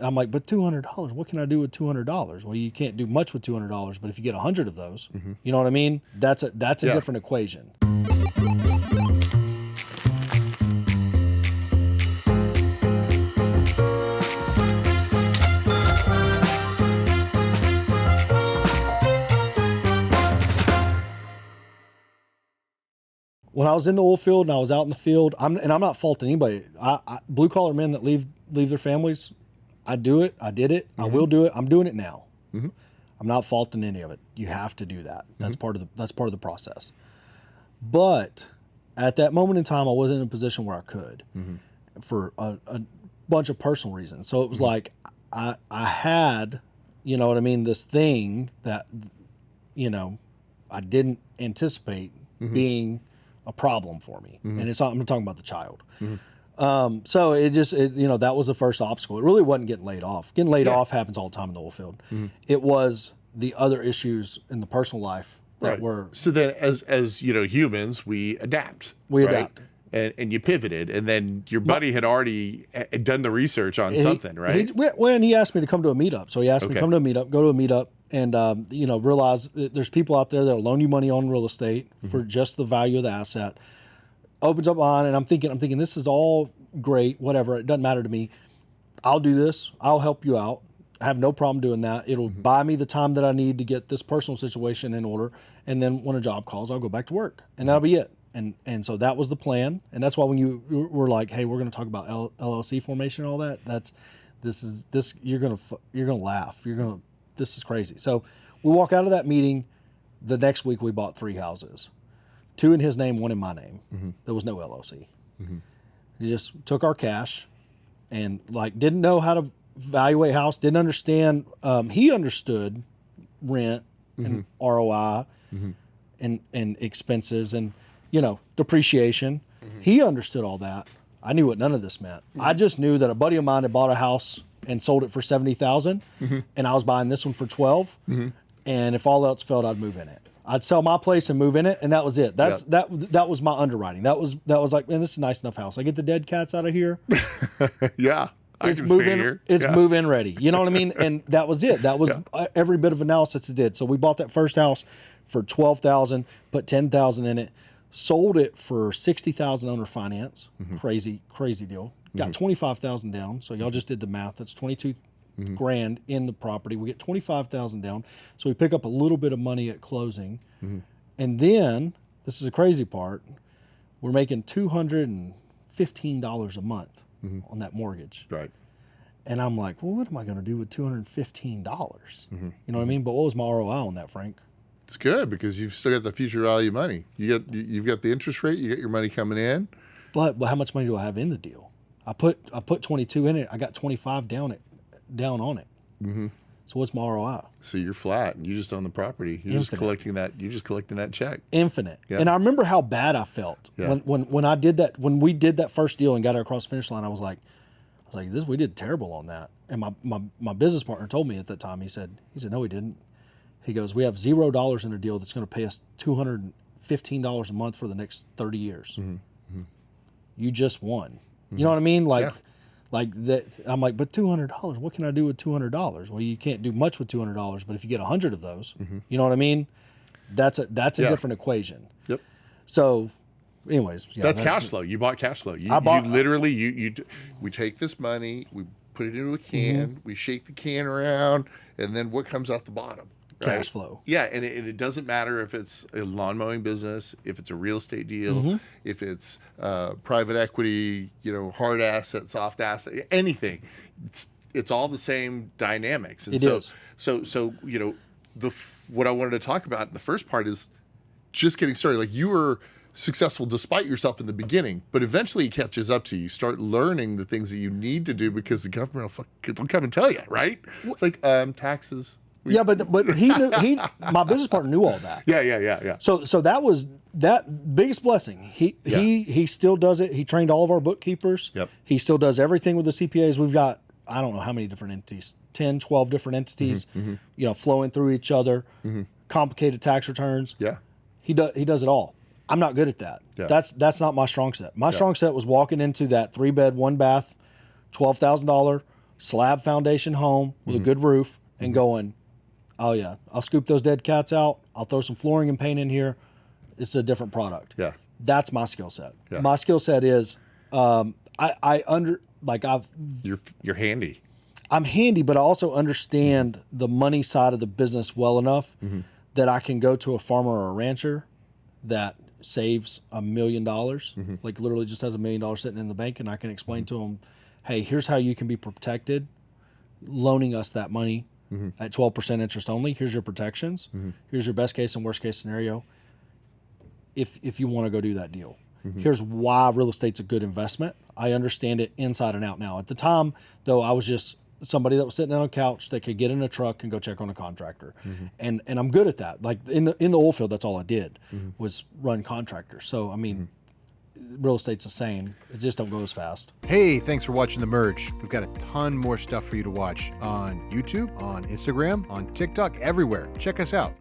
I'm like, but $200, what can I do with $200? Well, you can't do much with $200, but if you get 100 of those, you know what I mean? That's a different equation. When I was in the oil field and I was out in the field, I'm not faulting anybody. Blue collar men that leave their families, I do it. I did it. I will do it. I'm doing it now. I'm not faulting any of it. You have to do that. That's part of the process. But at that moment in time, I wasn't in a position where I could for a bunch of personal reasons. So it was like I had, you know what I mean, this thing that, you know, I didn't anticipate being a problem for me. And I'm talking about the child. So you know, that was the first obstacle. It really wasn't getting laid off. Getting laid off happens all the time in the oil field. It was the other issues in the personal life that were. So then as you know, humans, we adapt. We adapt. And you pivoted, and then your buddy had already done the research on something, right? When he asked me to come to a meetup. So he asked me to come to a meetup, go to a meetup, and you know, realize that there's people out there that will loan you money on real estate for just the value of the asset. Opens up on, and I'm thinking this is all great, whatever. It doesn't matter to me. I'll do this. I'll help you out. I have no problem doing that. It'll buy me the time that I need to get this personal situation in order. And then when a job calls, I'll go back to work, and that'll be it. And so that was the plan. And that's why when you were like, hey, we're going to talk about LLC formation and all that, you're going to laugh. This is crazy. So we walk out of that meeting. The next week we bought 3 houses, 2 in his name, 1 in my name. There was no LLC. He just took our cash and like didn't know how to evaluate house, didn't understand. He understood rent and ROI and expenses and, you know, depreciation. He understood all that. I knew what none of this meant. I just knew that a buddy of mine had bought a house and sold it for $70,000, and I was buying this one for $12. And if all else failed, I'd move in it. I'd sell my place and move in it, and that was it. That was my underwriting. That was like, man, this is a nice enough house. I get the dead cats out of here. It's move-in. It's move-in ready. You know what I mean? And that was it. That was every bit of analysis it did. So we bought that first house for $12,000, put $10,000 in it, sold it for $60,000 under finance. Crazy deal. Got $25,000 down. So y'all just did the math. That's 22 grand in the property. We get $25,000 down. So we pick up a little bit of money at closing. And then, this is the crazy part, we're making $215 a month on that mortgage. Right. And I'm like, well, what am I going to do with $215? You know what I mean? But what was my ROI on that, Frank? It's good because you've still got the future value money. You've got the interest rate. You got your money coming in. But how much money do I have in the deal? I put 22 in it. I got 25 down on it. So what's my ROI? So you're flat, and you just own the property. You're just collecting that. You're just collecting that check. Infinite. Yep. And I remember how bad I felt when I did that. When we did that first deal and got it across the finish line, I was like, we did terrible on that. And my business partner told me at that time. He said, no, we didn't. He goes, we have $0 in a deal that's going to pay us $215 a month for the next 30 years. You just won. You know what I mean? Like that. I'm like, but $200, what can I do with $200? Well, you can't do much with $200, but if you get 100 of those, you know what I mean? That's a different equation. Yep. So anyways. That's cash flow. You bought cash flow. We take this money, we put it into a can, we shake the can around, and then what comes out the bottom? Right? Cash flow. Yeah, and it doesn't matter if it's a lawn mowing business, if it's a real estate deal, if it's private equity, you know, hard asset, soft asset, anything. It's all the same dynamics. And so you know, what I wanted to talk about in the first part is just getting started. Like, you were successful despite yourself in the beginning, but eventually it catches up to you. You start learning the things that you need to do because the government will come and tell you, right? It's like taxes. Yeah, but he knew, my business partner knew all that. Yeah. So that was that biggest blessing. He still does it. He trained all of our bookkeepers. Yep. He still does everything with the CPAs. We've got, I don't know how many different entities, 10, 12 different entities, you know, flowing through each other, complicated tax returns. Yeah. He does it all. I'm not good at that. Yeah. That's not my strong set. My strong set was walking into that 3-bed, 1-bath, $12,000 slab foundation home with a good roof and going, oh yeah, I'll scoop those dead cats out. I'll throw some flooring and paint in here. It's a different product. Yeah. That's my skill set. Yeah. My skill set is, you're handy. I'm handy, but I also understand the money side of the business well enough that I can go to a farmer or a rancher that saves $1 million, like literally just has $1 million sitting in the bank, and I can explain to them, hey, here's how you can be protected, loaning us that money at 12% interest only. Here's your protections. Here's your best case and worst case scenario if you want to go do that deal. Here's why real estate's a good investment. I understand it inside and out now. At the time, though, I was just somebody that was sitting on a couch that could get in a truck and go check on a contractor. And I'm good at that. Like in the oil field, that's all I did was run contractors. So, I mean, real estate's the same. It just don't go as fast. Hey, thanks for watching The Merge. We've got a ton more stuff for you to watch on YouTube, on Instagram, on TikTok, everywhere. Check us out.